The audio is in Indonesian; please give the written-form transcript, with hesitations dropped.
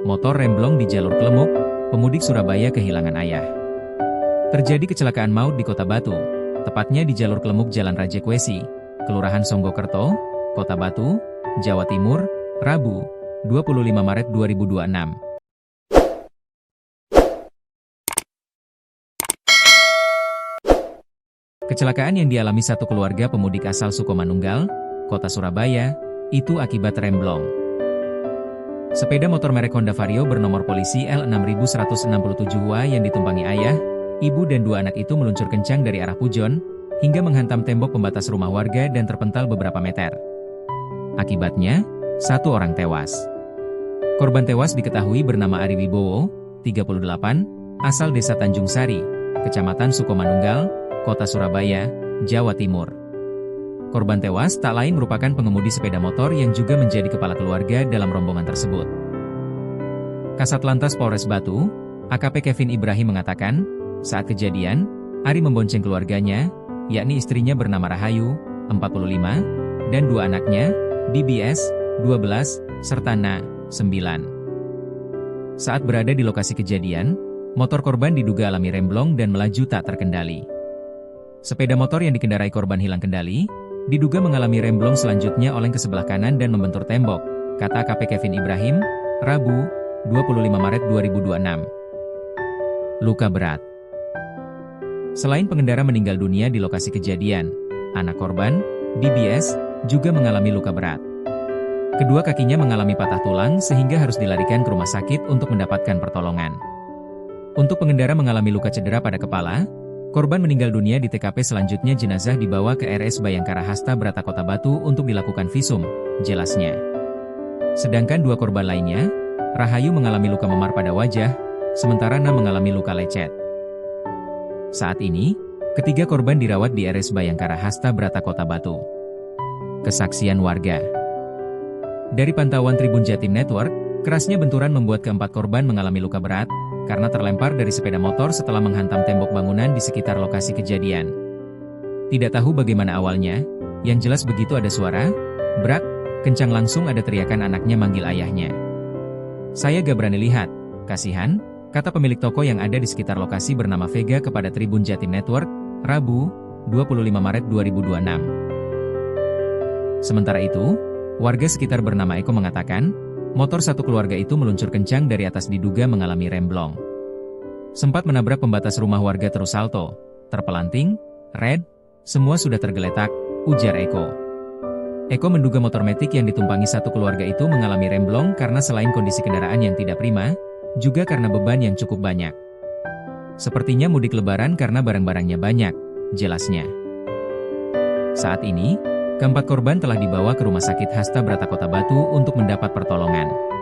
motor remblong di jalur Klemuk, pemudik Surabaya kehilangan ayah. Terjadi kecelakaan maut di Kota Batu, tepatnya di jalur Klemuk Jalan Raja Kwesi, Kelurahan Songgokerto, Kota Batu, Jawa Timur, Rabu, 25 Maret 2026. Kecelakaan yang dialami satu keluarga pemudik asal Sukomanunggal, Kota Surabaya, itu akibat remblong. Sepeda motor merek Honda Vario bernomor polisi L6167W yang ditumpangi ayah, ibu dan dua anak itu meluncur kencang dari arah Pujon, hingga menghantam tembok pembatas rumah warga dan terpental beberapa meter. Akibatnya, satu orang tewas. Korban tewas diketahui bernama Ari Wibowo, 38, asal Desa Tanjung Sari, Kecamatan Sukomanunggal, Kota Surabaya, Jawa Timur. Korban tewas tak lain merupakan pengemudi sepeda motor yang juga menjadi kepala keluarga dalam rombongan tersebut. Kasat Lantas Polres Batu, AKP Kevin Ibrahim mengatakan, saat kejadian, Ari membonceng keluarganya, yakni istrinya bernama Rahayu, 45, dan dua anaknya, DBS, 12, serta Na, 9. Saat berada di lokasi kejadian, motor korban diduga alami remblong dan melaju tak terkendali. Sepeda motor yang dikendarai korban hilang kendali, diduga mengalami remblong selanjutnya oleng ke sebelah kanan dan membentur tembok, kata AKP Kevin Ibrahim, Rabu, 25 Maret 2026. Luka berat. Selain pengendara meninggal dunia di lokasi kejadian, anak korban, DBS, juga mengalami luka berat. Kedua kakinya mengalami patah tulang sehingga harus dilarikan ke rumah sakit untuk mendapatkan pertolongan. Untuk pengendara mengalami luka cedera pada kepala, korban meninggal dunia di TKP. Selanjutnya jenazah dibawa ke RS Bayangkara Hasta Brata Kota Batu untuk dilakukan visum, jelasnya. Sedangkan dua korban lainnya, Rahayu mengalami luka memar pada wajah, sementara Na mengalami luka lecet. Saat ini, ketiga korban dirawat di RS Bayangkara Hasta Brata Kota Batu. Kesaksian warga. Dari pantauan Tribun Jatim Network, kerasnya benturan membuat keempat korban mengalami luka berat, karena terlempar dari sepeda motor setelah menghantam tembok bangunan di sekitar lokasi kejadian. Tidak tahu bagaimana awalnya, yang jelas begitu ada suara, brak, kencang langsung ada teriakan anaknya manggil ayahnya. Saya gak berani lihat, kasihan, kata pemilik toko yang ada di sekitar lokasi bernama Vega kepada Tribun Jatim Network, Rabu, 25 Maret 2026. Sementara itu, warga sekitar bernama Eko mengatakan, motor satu keluarga itu meluncur kencang dari atas diduga mengalami remblong. Sempat menabrak pembatas rumah warga terus salto, terpelanting, red, semua sudah tergeletak, ujar Eko. Eko menduga motor metik yang ditumpangi satu keluarga itu mengalami remblong karena selain kondisi kendaraan yang tidak prima, juga karena beban yang cukup banyak. Sepertinya mudik lebaran karena barang-barangnya banyak, jelasnya. Saat ini, keempat korban telah dibawa ke Rumah Sakit Hasta Brata Kota Batu untuk mendapat pertolongan.